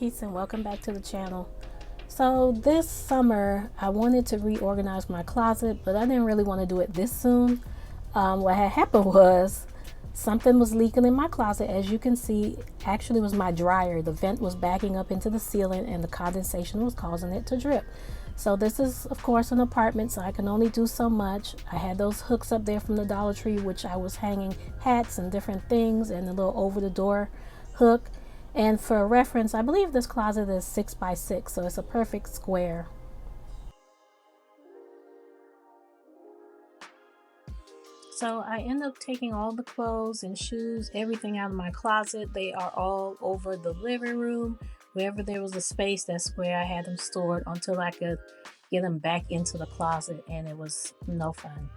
Bekesa and welcome back to the channel. So this summer I wanted to reorganize my closet, but I didn't really want to do it this soon. What had happened was something was leaking in my closet. As you can see, actually was my dryer. The vent was backing up into the ceiling and the condensation was causing it to drip. So this is of course an apartment, so I can only do so much. I had those hooks up there from the Dollar Tree, which I was hanging hats and different things, and a little over the door hook. And for reference, I believe this closet is 6 by 6, so it's a perfect square. So I end up taking all the clothes and shoes, everything out of my closet. They are all over the living room. Wherever there was a space, that's where I had them stored until I could get them back into the closet, and it was no fun.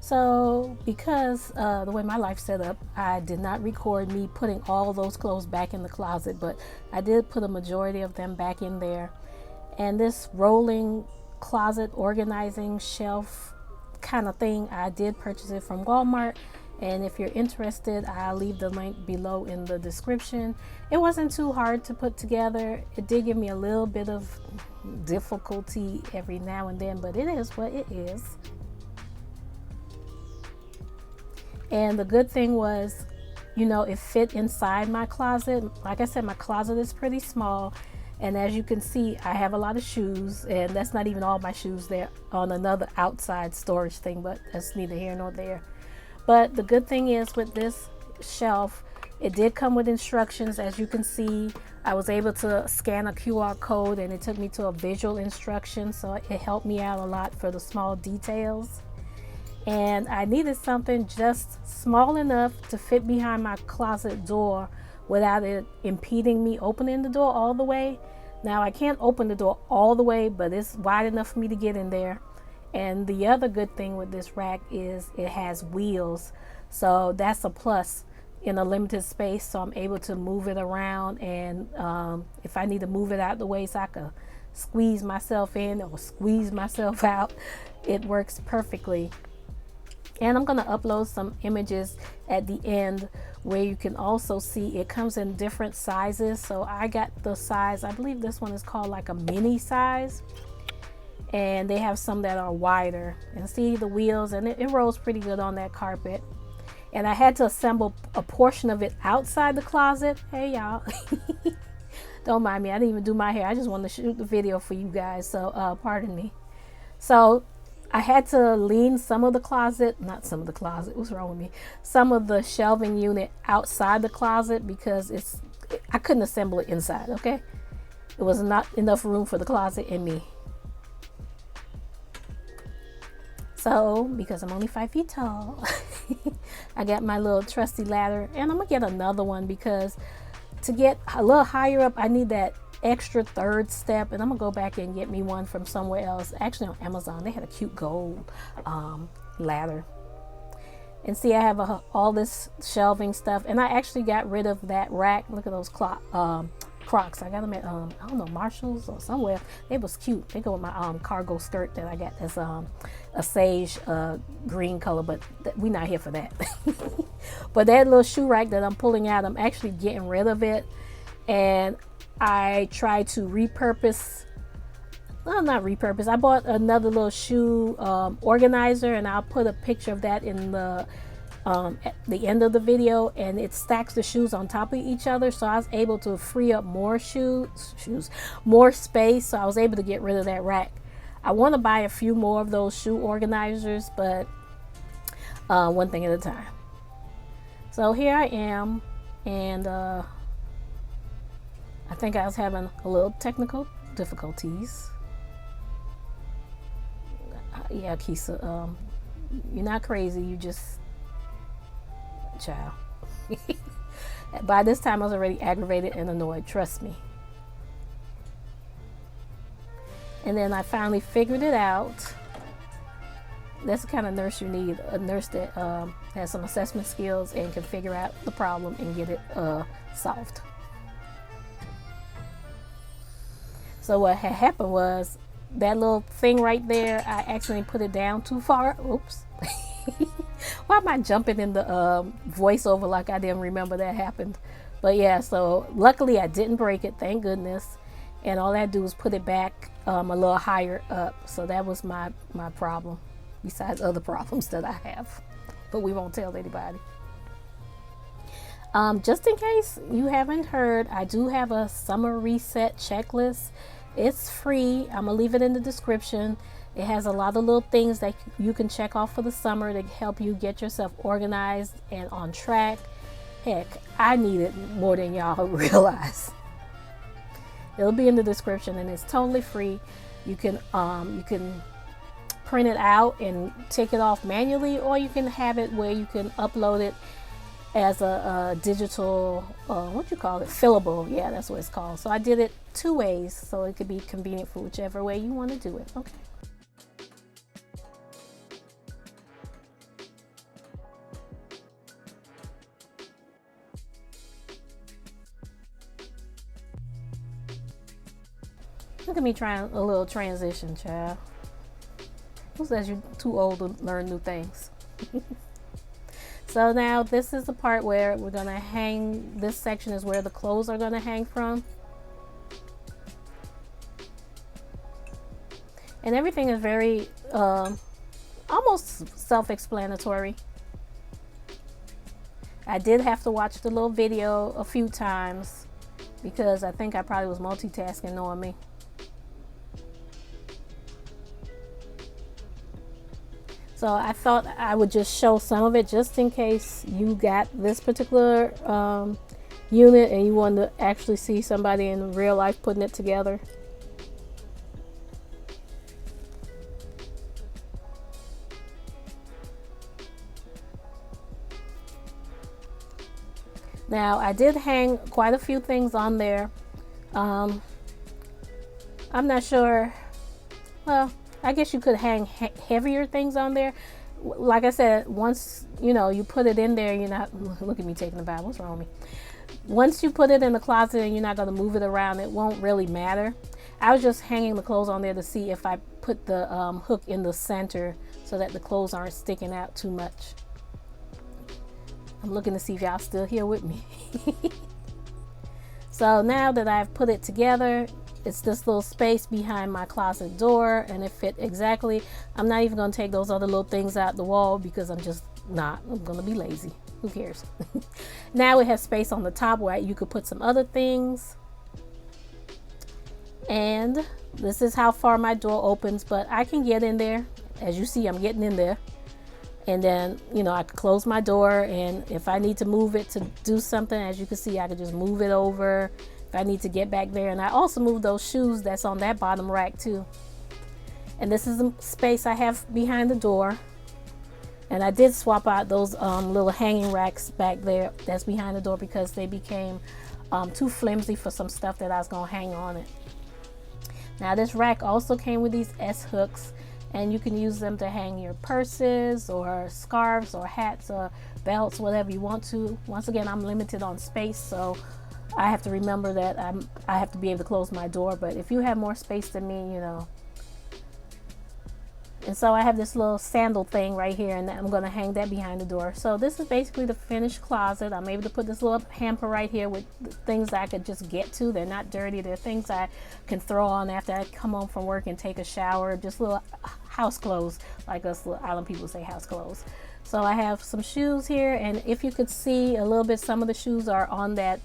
So because the way my life's set up, I did not record me putting all those clothes back in the closet, but I did put a majority of them back in there. And this rolling closet organizing shelf kind of thing, I did purchase it from Walmart. And if you're interested, I'll leave the link below in the description. It wasn't too hard to put together. It did give me a little bit of difficulty every now and then, but it is what it is. And the good thing was, you know, it fit inside my closet. Like I said, my closet is pretty small. And as you can see, I have a lot of shoes, and that's not even all my shoes. They're on another outside storage thing, but that's neither here nor there. But the good thing is with this shelf, it did come with instructions. As you can see, I was able to scan a QR code and it took me to a visual instruction. So it helped me out a lot for the small details. And I needed something just small enough to fit behind my closet door without it impeding me opening the door all the way. Now I can't open the door all the way, but it's wide enough for me to get in there. And the other good thing with this rack is it has wheels, so that's a plus in a limited space. So I'm able to move it around, and if I need to move it out the way so I can squeeze myself in or squeeze myself out, it works perfectly. And I'm going to upload some images at the end where you can also see it comes in different sizes. So I got the size, I believe this one is called like a mini size, and they have some that are wider. And see the wheels, and it rolls pretty good on that carpet. And I had to assemble a portion of it outside the closet. Hey y'all, don't mind me, I didn't even do my hair. I just wanted to shoot the video for you guys, so pardon me. So I had to lean some of the closet, not some of the closet, what's wrong with me? Some of the shelving unit outside the closet because I couldn't assemble it inside, okay? It was not enough room for the closet and me. So, because I'm only 5 feet tall, I got my little trusty ladder, and I'm gonna get another one because to get a little higher up, I need that extra third step, and I'm gonna go back and get me one from somewhere else. Actually on Amazon, they had a cute gold ladder. And see, I have all this shelving stuff, and I actually got rid of that rack. Look at those Crocs. I got them at I don't know, Marshalls or somewhere. It was cute. They go with my cargo skirt that I got. That's a sage green color, but we're not here for that. But that little shoe rack that I'm pulling out, I'm actually getting rid of it. And I tried to repurpose, well, not repurpose, I bought another little shoe organizer, and I'll put a picture of that in the at the end of the video, and it stacks the shoes on top of each other, so I was able to free up more more space, so I was able to get rid of that rack. I want to buy a few more of those shoe organizers, but one thing at a time. So here I am, and I think I was having a little technical difficulties. Yeah, Kisa, you're not crazy, you just child. By this time I was already aggravated and annoyed, trust me. And then I finally figured it out. That's the kind of nurse you need, a nurse that has some assessment skills and can figure out the problem and get it solved. So what had happened was that little thing right there, I accidentally put it down too far. Oops. Why am I jumping in the voiceover like I didn't remember that happened? But yeah, so luckily I didn't break it, thank goodness. And all I had to do was put it back a little higher up. So that was my problem, besides other problems that I have. But we won't tell anybody. Just in case you haven't heard, I do have a summer reset checklist. It's free. I'm gonna leave it in the description. It has a lot of little things that you can check off for the summer to help you get yourself organized and on track. Heck, I need it more than y'all realize. It'll be in the description and it's totally free. You can print it out and take it off manually, or you can have it where you can upload it as a digital, what you call it, fillable. Yeah, that's what it's called. So I did it 2 ways, so it could be convenient for whichever way you want to do it. Okay. Look at me trying a little transition, child. Who says you're too old to learn new things? So now this is the part where we're gonna hang. This section is where the clothes are gonna hang from. And everything is very, almost self-explanatory. I did have to watch the little video a few times because I think I probably was multitasking knowing me. So I thought I would just show some of it just in case you got this particular unit and you wanted to actually see somebody in real life putting it together. Now I did hang quite a few things on there. I'm not sure, well, I guess you could hang heavier things on there. Like I said, once you put it in there, you're not, look at me taking a bath, what's wrong with me? Once you put it in the closet and you're not going to move it around, it won't really matter. I was just hanging the clothes on there to see if I put the hook in the center so that the clothes aren't sticking out too much. I'm looking to see if y'all still here with me. So now that I've put it together, it's this little space behind my closet door and it fit exactly. I'm not even going to take those other little things out the wall because I'm just not. I'm going to be lazy. Who cares? Now it has space on the top where you could put some other things. And this is how far my door opens, but I can get in there. As you see, I'm getting in there. And then, I could close my door, and if I need to move it to do something, as you can see, I could just move it over if I need to get back there. And I also moved those shoes that's on that bottom rack too. And this is the space I have behind the door. And I did swap out those little hanging racks back there that's behind the door because they became too flimsy for some stuff that I was going to hang on it. Now this rack also came with these S hooks, and you can use them to hang your purses or scarves or hats or belts, whatever you want to. Once again, I'm limited on space, so I have to remember that I have to be able to close my door. But if you have more space than me, And so I have this little sandal thing right here, and I'm going to hang that behind the door. So this is basically the finished closet. I'm able to put this little hamper right here with things that I could just get to. They're not dirty. They're things I can throw on after I come home from work and take a shower. Just little house clothes, like us little island people say, house clothes. So I have some shoes here, and if you could see a little bit, some of the shoes are on that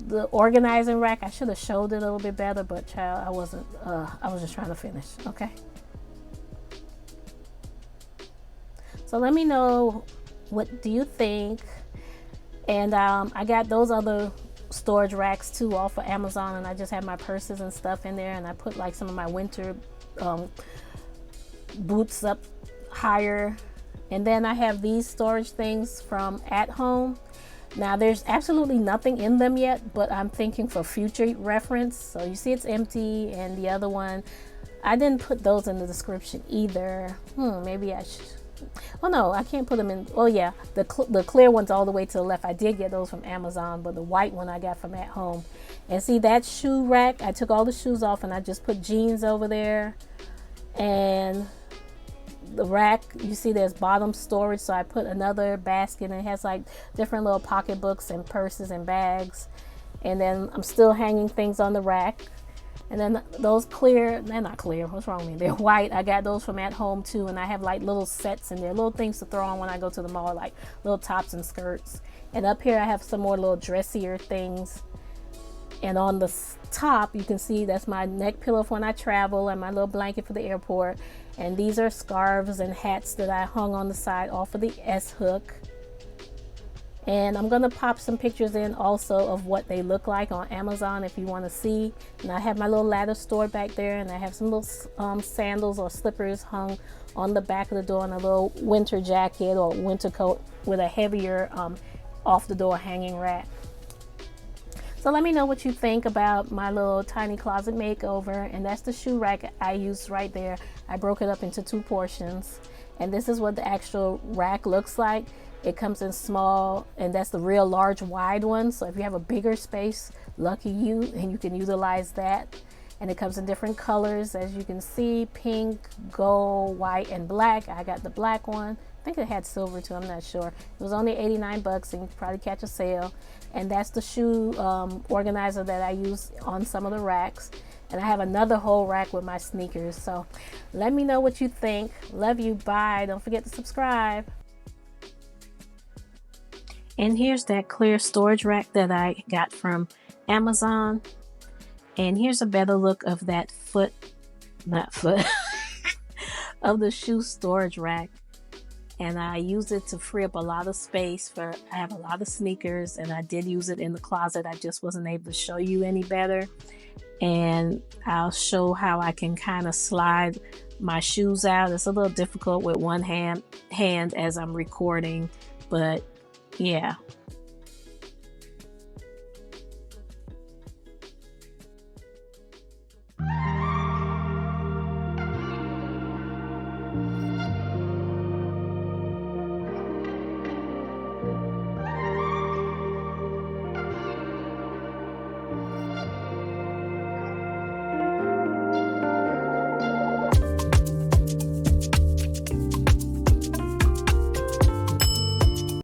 the organizing rack. I should have showed it a little bit better, but child, I wasn't. I was just trying to finish. Okay. So let me know, what do you think? And I got those other storage racks too off of Amazon, and I just have my purses and stuff in there, and I put like some of my winter boots up higher. And then I have these storage things from At Home. Now there's absolutely nothing in them yet, but I'm thinking for future reference. So you see it's empty, and the other one, I didn't put those in the description either. Maybe I should. Oh no, I can't put them in. Oh yeah, the clear ones all the way to the left. I did get those from Amazon, but the white one I got from At Home. And see that shoe rack, I took all the shoes off and I just put jeans over there. And the rack, you see there's bottom storage, so I put another basket, and it has like different little pocketbooks and purses and bags. And then I'm still hanging things on the rack. And then those clear, they're not clear, what's wrong with me? They're white. I got those from at home too, and I have like little sets in there, little things to throw on when I go to the mall, like little tops and skirts. And up here I have some more little dressier things. And on the top, you can see that's my neck pillow for when I travel, and my little blanket for the airport. And these are scarves and hats that I hung on the side off of the S hook. And I'm gonna pop some pictures in also of what they look like on Amazon if you want to see. And I have my little ladder stored back there, and I have some little sandals or slippers hung on the back of the door, and a little winter jacket or winter coat with a heavier off the door hanging rack. So let me know what you think about my little tiny closet makeover. And that's the shoe rack I used right there. I broke it up into 2 portions, and this is what the actual rack looks like. It comes in small, and that's the real large wide one. So if you have a bigger space, lucky you, and you can utilize that. And it comes in different colors, as you can see: pink, gold, white, and black. I got the black one. I think it had silver too, I'm not sure. It was only 89 bucks, and you could probably catch a sale. And that's the shoe organizer that I use on some of the racks. And I have another whole rack with my sneakers. So let me know what you think. Love you. Bye. Don't forget to subscribe. And here's that clear storage rack that I got from Amazon. And here's a better look of that of the shoe storage rack. And I use it to free up a lot of space I have a lot of sneakers, and I did use it in the closet. I just wasn't able to show you any better. And I'll show how I can kind of slide my shoes out. It's a little difficult with one hand as I'm recording, but yeah.